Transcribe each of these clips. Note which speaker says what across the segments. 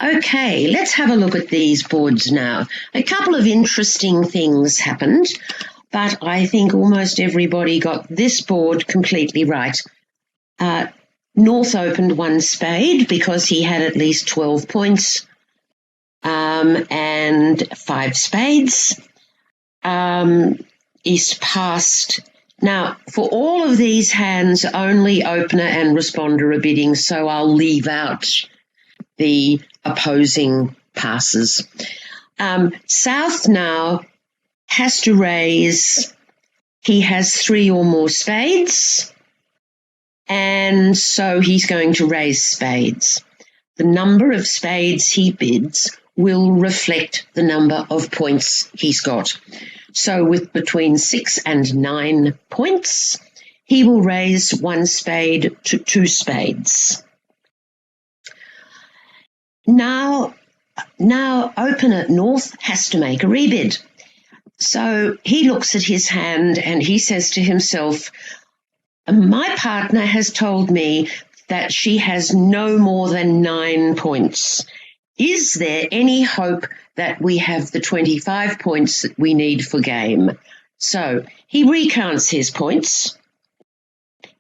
Speaker 1: Okay, let's have a look at these boards now. A couple of interesting things happened, but I think almost everybody got this board completely right. North opened one spade because he had at least 12 points and 5 spades. East passed. Now, for all of these hands, only opener and responder are bidding, so I'll leave out the opposing passes. South now has to raise. He has 3 or more spades, and so he's going to raise spades. The number of spades he bids will reflect the number of points he's got. So with between 6 and 9 points, he will raise 1 spade to 2 spades. Now opener North has to make a rebid. So he looks at his hand and he says to himself, my partner has told me that she has no more than 9 points. Is there any hope that we have the 25 points that we need for game? So he recounts his points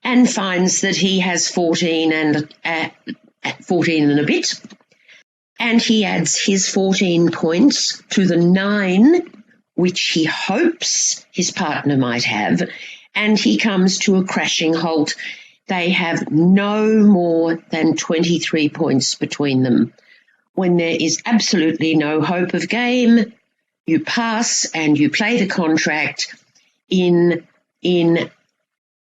Speaker 1: and finds that he has 14 and a bit. And he adds his 14 points to the 9, which he hopes his partner might have, and he comes to a crashing halt. They have no more than 23 points between them. When there is absolutely no hope of game, you pass and you play the contract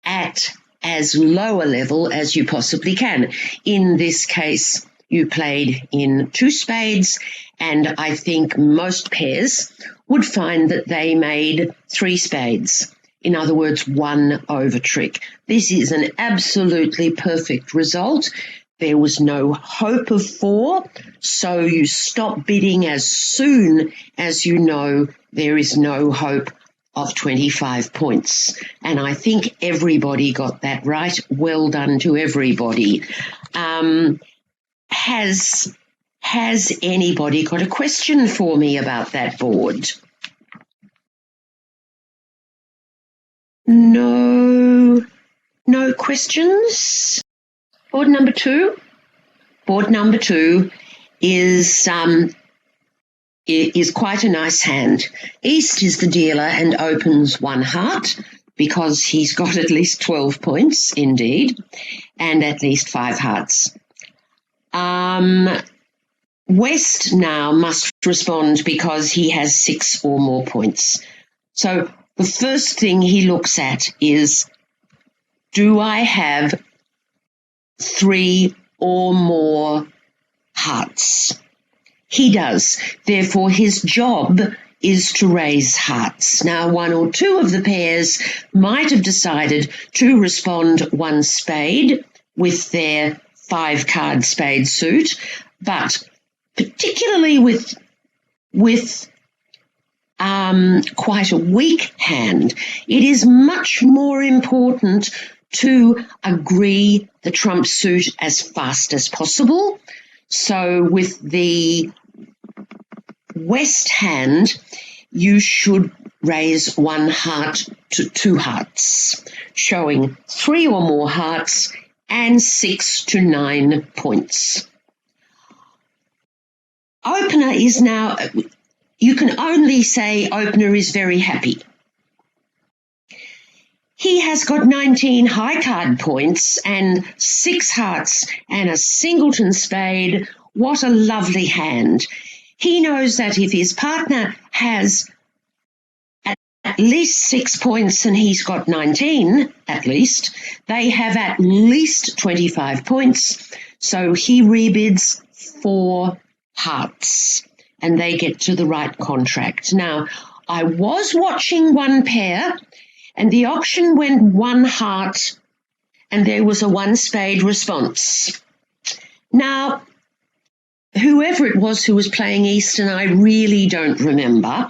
Speaker 1: at as low a level as you possibly can. In this case, you played in 2 spades, and I think most pairs would find that they made 3 spades. In other words, 1 over trick. This is an absolutely perfect result. There was no hope of 4, so you stop bidding as soon as you know there is no hope of 25 points. And I think everybody got that right. Well done to everybody. Has anybody got a question for me about that board? No questions? Board number 2? Board number 2 is quite a nice hand. East is the dealer and opens 1 heart because he's got at least 12 points, indeed, and at least 5 hearts. West now must respond because he has 6 or more points. So the first thing he looks at is, do I have 3 or more hearts? He does. Therefore, his job is to raise hearts. Now, 1 or 2 of the pairs might have decided to respond 1 spade with their 5-card spade suit, but particularly with quite a weak hand, it is much more important to agree the trump suit as fast as possible. So with the West hand, you should raise 1 heart to 2 hearts, showing 3 or more hearts and 6 to 9 points. Opener is now, you can only say opener is very happy. He has got 19 high card points and 6 hearts and a singleton spade. What a lovely hand. He knows that if his partner has at least 6 points and he's got 19 at least, they have at least 25 points. So he rebids 4 hearts and they get to the right contract. Now, I was watching one pair and the auction went 1 heart and there was a 1 spade response. Now, whoever it was who was playing Eastern, I really don't remember.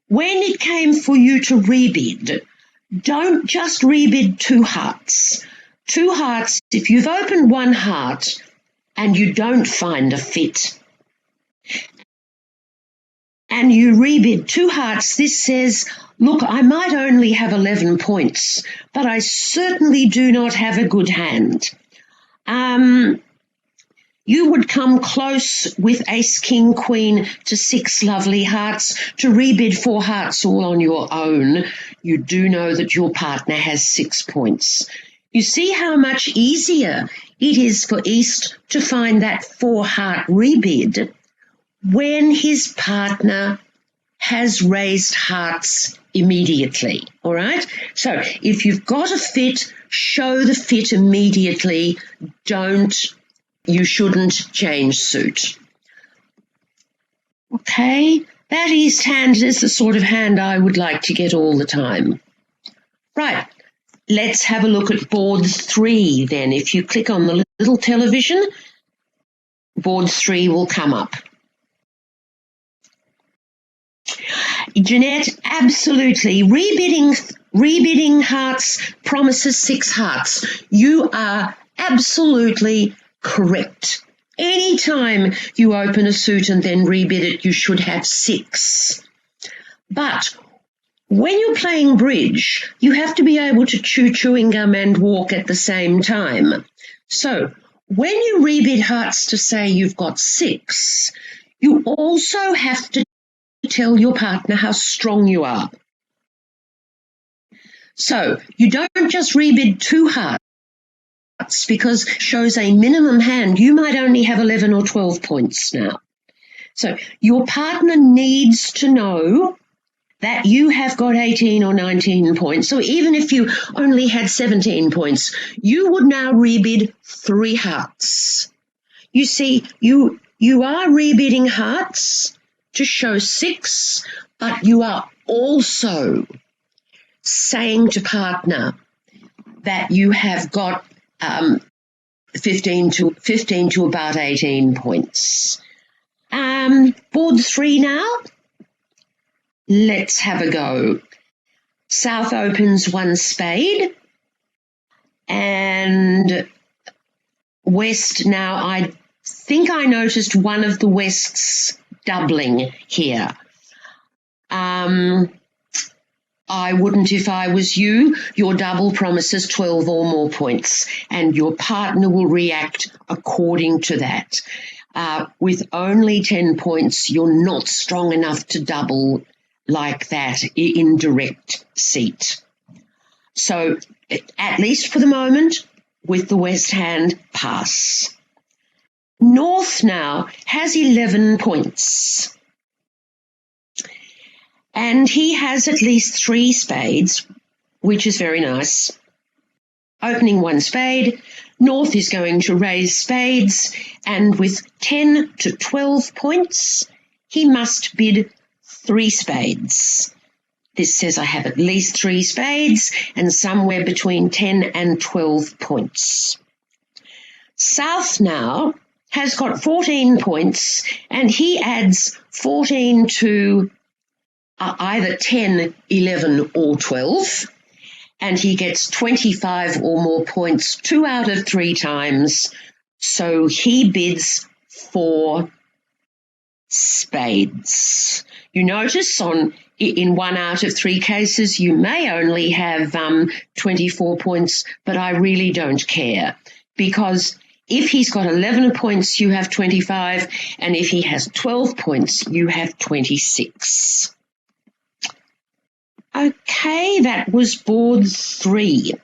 Speaker 1: When it came for you to rebid, don't just rebid 2 hearts. 2 hearts, if you've opened 1 heart and you don't find a fit, and you rebid 2 hearts, this says, look, I might only have 11 points, but I certainly do not have a good hand. You would come close with ace, king, queen to 6 lovely hearts to rebid 4 hearts all on your own. You do know that your partner has 6 points. You see how much easier it is for East to find that 4-heart rebid when his partner has raised hearts immediately, all right? So if you've got a fit, show the fit immediately. You shouldn't change suit. Okay, that East hand is the sort of hand I would like to get all the time. Right, let's have a look at board 3 then. If you click on the little television, board 3 will come up. Jeanette, absolutely. Rebidding hearts promises 6 hearts. You are absolutely correct. Anytime you open a suit and then rebid it, you should have 6. But when you're playing bridge, you have to be able to chew chewing gum and walk at the same time. So when you rebid hearts to say you've got 6, you also have to tell your partner how strong you are. So you don't just rebid 2 hearts because it shows a minimum hand. You might only have 11 or 12 points now. So your partner needs to know that you have got 18 or 19 points. So even if you only had 17 points, you would now rebid 3 hearts. You see, you are rebidding hearts to show 6, but you are also saying to partner that you have got 15 to about 18 points. Board 3 now. Let's have a go. South opens 1 spade, and West now, I think I noticed one of the Wests doubling here. I wouldn't if I was you. Your double promises 12 or more points, and your partner will react according to that. With only 10 points, you're not strong enough to double like that in direct seat. So, at least for the moment, with the West hand, pass. North now has 11 points. And he has at least 3 spades, which is very nice. Opening 1 spade, North is going to raise spades, and with 10 to 12 points, he must bid 3 spades. This says I have at least 3 spades and somewhere between 10 and 12 points. South now has got 14 points, and he adds 14 to either 10, 11 or 12, and he gets 25 or more points 2 out of 3 times, so he bids 4 spades. You notice in 1 out of 3 cases you may only have 24 points, but I really don't care, because if he's got 11 points, you have 25, and if he has 12 points, you have 26. Okay, that was board 3.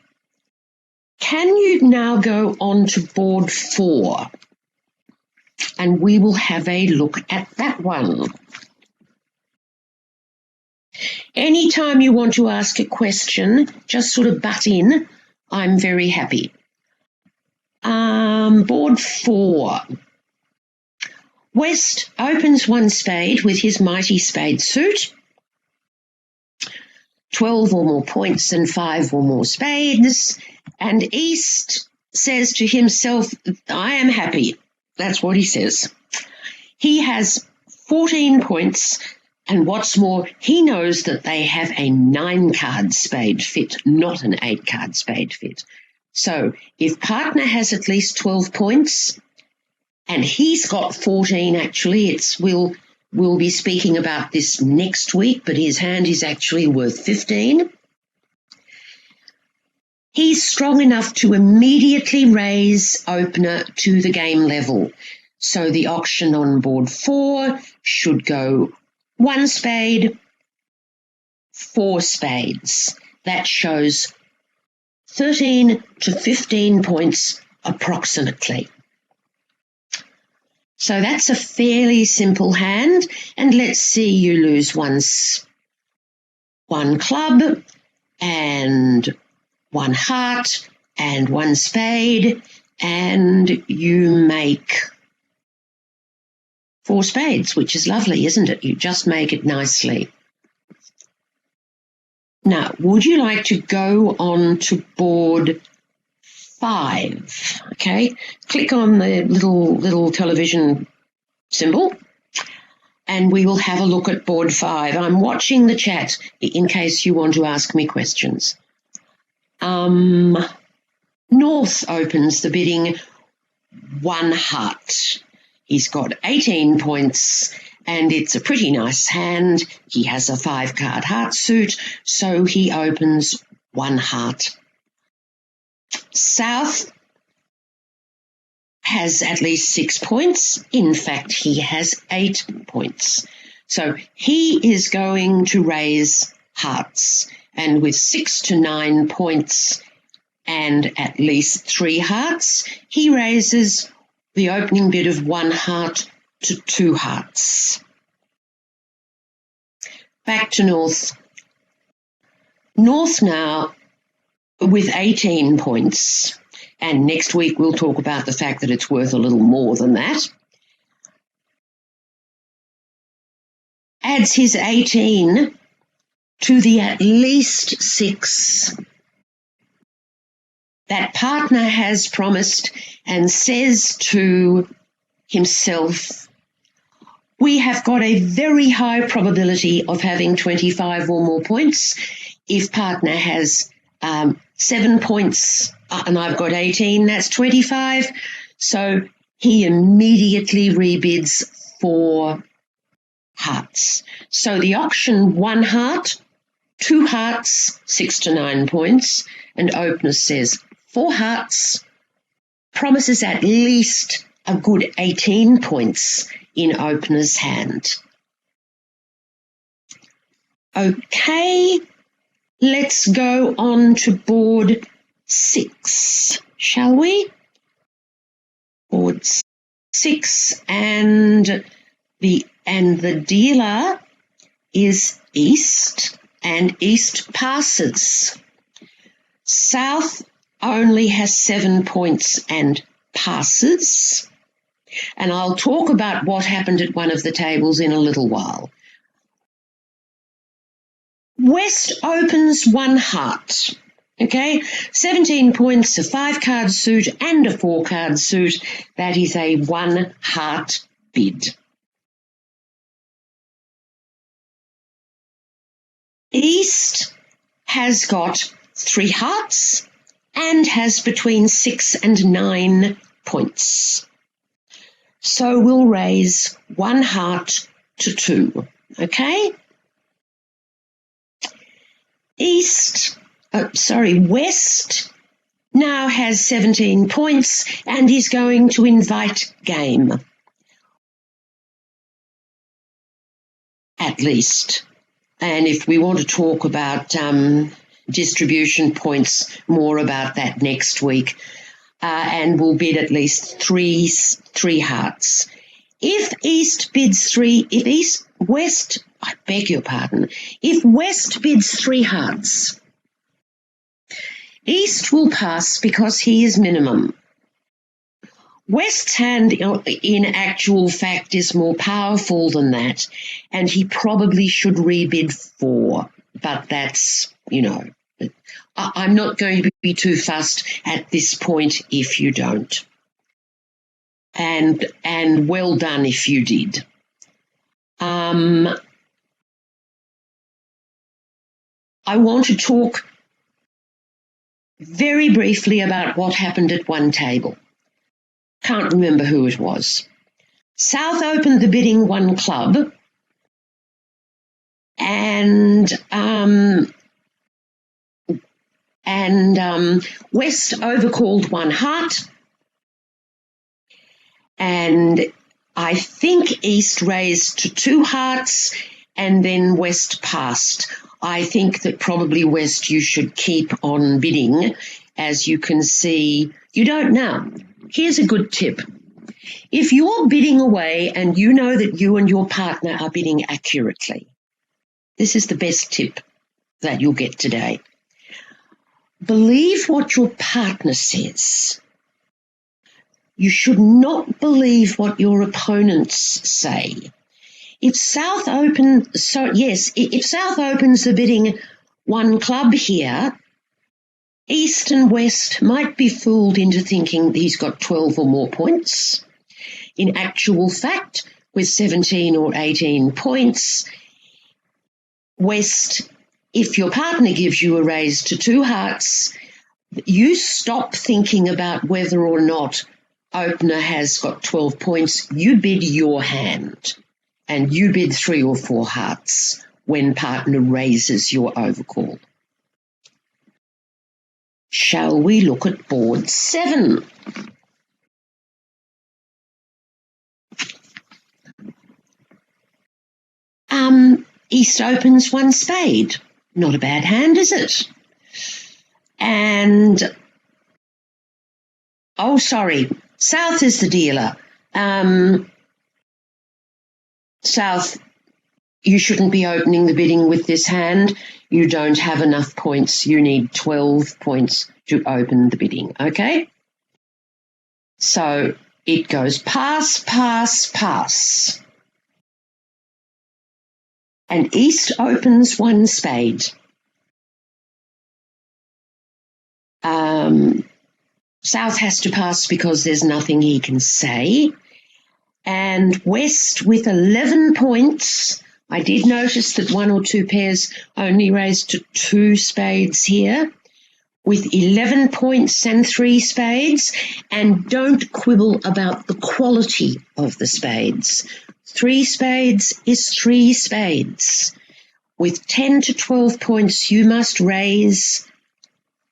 Speaker 1: Can you now go on to board 4? And we will have a look at that one. Anytime you want to ask a question, just sort of butt in. I'm very happy. Board 4. West opens 1 spade with his mighty spade suit. 12 or more points and 5 or more spades. And East says to himself, I am happy. That's what he says. He has 14 points, and what's more, he knows that they have a 9-card spade fit, not an 8-card spade fit. So if partner has at least 12 points, and he's got 14 actually. We'll be speaking about this next week, but his hand is actually worth 15. He's strong enough to immediately raise opener to the game level. So the auction on board 4 should go 1 spade, 4 spades. That shows 13 to 15 points approximately. So that's a fairly simple hand, and let's see, you lose one club and 1 heart and 1 spade, and you make 4 spades, which is lovely, isn't it? You just make it nicely. Now, would you like to go on to board 5? Okay, click on the little television symbol and we will have a look at board 5. I'm watching the chat in case you want to ask me questions. North opens the bidding 1 heart. He's got 18 points and it's a pretty nice hand. He has a 5-card heart suit, so he opens 1 heart. South has at least 6 points. In fact, he has 8 points. So he is going to raise hearts. And with 6 to 9 points and at least 3 hearts, he raises the opening bid of 1 heart to 2 hearts. Back to North. North now with 18 points, and next week we'll talk about the fact that it's worth a little more than that, adds his 18 to the at least 6 that partner has promised and says to himself, we have got a very high probability of having 25 or more points. If partner has 7 points and I've got 18, that's 25. So he immediately rebids 4 hearts. So the auction 1 heart, 2 hearts, 6 to 9 points, and opener says 4 hearts, promises at least a good 18 points in opener's hand. Okay, let's go on to board 6, shall we? Board 6, and the dealer is East, and East passes. South only has 7 points and passes, and I'll talk about what happened at one of the tables in a little while. West opens 1 heart, okay? 17 points, a 5-card suit and a 4-card suit. That is a 1 heart bid. East has got 3 hearts and has between 6 and 9 points. So we'll raise 1 heart to 2, okay? West now has 17 points and is going to invite game, at least. And if we want to talk about distribution points, more about that next week. And we'll bid at least 3 hearts. If East bids 3, if West bids 3 hearts, East will pass because he is minimum. West's hand, in actual fact, is more powerful than that, and he probably should rebid 4, but that's, I'm not going to be too fussed at this point if you don't. And well done if you did. I want to talk very briefly about what happened at one table. Can't remember who it was. South opened the bidding 1 club, and West overcalled 1 heart, and I think East raised to 2 hearts, and then West passed. I think that probably West, you should keep on bidding. As you can see, you don't know. Here's a good tip. If you're bidding away and you know that you and your partner are bidding accurately, this is the best tip that you'll get today. Believe what your partner says. You should not believe what your opponents say. If South opens the bidding 1 club here, East and West might be fooled into thinking he's got 12 or more points. In actual fact, with 17 or 18 points, West, if your partner gives you a raise to 2 hearts, you stop thinking about whether or not opener has got 12 points. You bid your hand, and you bid 3 or 4 hearts when partner raises your overcall. Shall we look at board 7? East opens 1 spade. Not a bad hand, is it? And, oh, sorry, South is the dealer. South, you shouldn't be opening the bidding with this hand. You don't have enough points. You need 12 points to open the bidding, okay? So it goes pass, pass, pass. And East opens 1 spade. South has to pass because there's nothing he can say. And West with 11 points. I did notice that 1 or 2 pairs only raised to 2 spades here. With 11 points and 3 spades. And don't quibble about the quality of the spades. 3 spades is 3 spades. With 10 to 12 points, you must raise.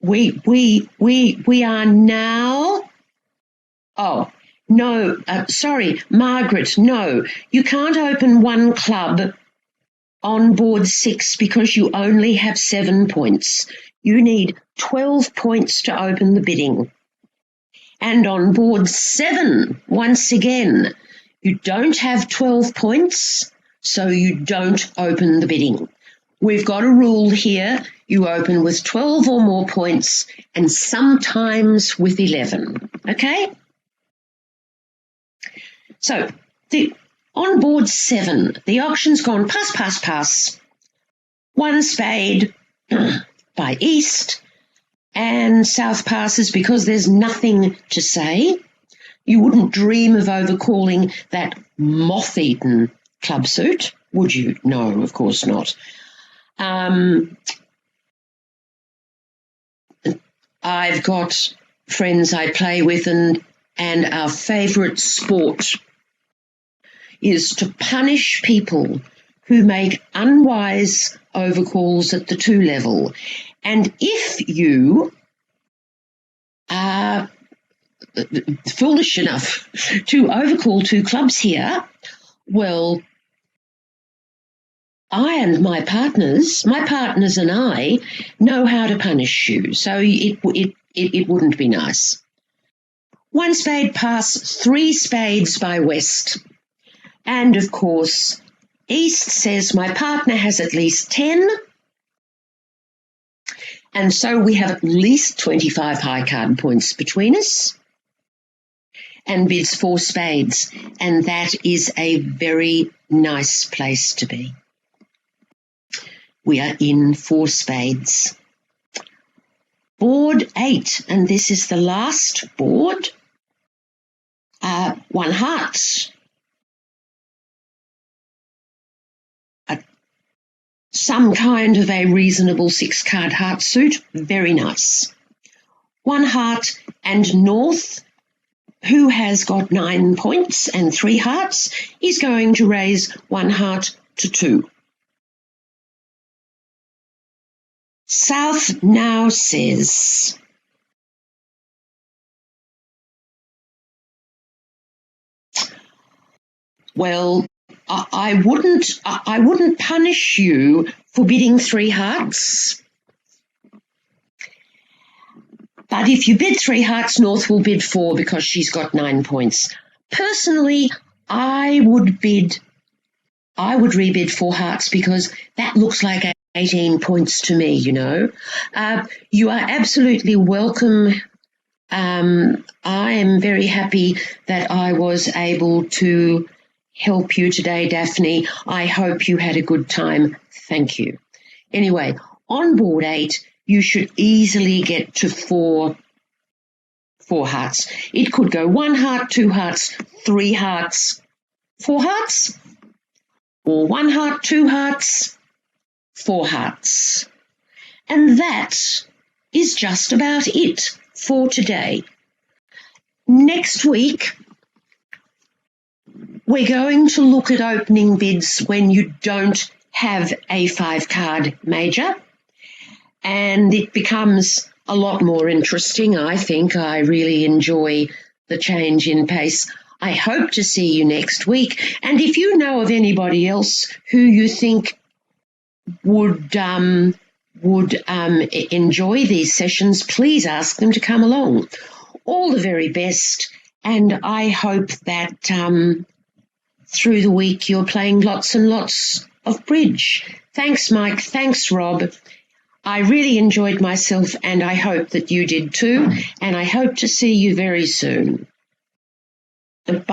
Speaker 1: We are now. Oh, no, sorry, Margaret, no. You can't open 1 club on board 6 because you only have 7 points. You need 12 points to open the bidding. And on board 7, once again, you don't have 12 points, so you don't open the bidding. We've got a rule here. You open with 12 or more points and sometimes with 11, okay? So on board 7, the auction's gone pass, pass, pass. 1 spade by East, and South passes because there's nothing to say. You wouldn't dream of overcalling that moth-eaten club suit, would you? No, of course not. I've got friends I play with, and our favourite sport is to punish people who make unwise overcalls at the 2 level. And if you are foolish enough to overcall 2 clubs here, well, I and my partners and I know how to punish you, so it wouldn't be nice. 1 spade pass, 3 spades by West. And, of course, East says my partner has at least 10, and so we have at least 25 high card points between us, and bids 4 spades, and that is a very nice place to be. We are in 4 spades. Board 8, and this is the last board. 1 heart. Some kind of a reasonable 6-card heart suit, very nice. 1 heart and North who has got 9 points and 3 hearts, is going to raise 1 heart to 2. South now says, well, I wouldn't punish you for bidding 3 hearts. But if you bid 3 hearts, North will bid 4 because she's got 9 points. Personally, I would rebid 4 hearts because that looks like 18 points to me, you know. You are absolutely welcome. I am very happy that I was able to help you today, Daphne. I hope you had a good time. Thank you. Anyway, on board 8, you should easily get to 4 hearts. It could go 1 heart, 2 hearts, 3 hearts, 4 hearts, or 1 heart, 2 hearts, 4 hearts. And that is just about it for today. Next week, we're going to look at opening bids when you don't have a 5-card major, and it becomes a lot more interesting, I think. I really enjoy the change in pace. I hope to see you next week. And if you know of anybody else who you think would enjoy these sessions, please ask them to come along. All the very best, and I hope that through the week you're playing lots and lots of bridge. Thanks, Mike. Thanks, Rob. I really enjoyed myself, and I hope that you did too, and I hope to see you very soon. Goodbye.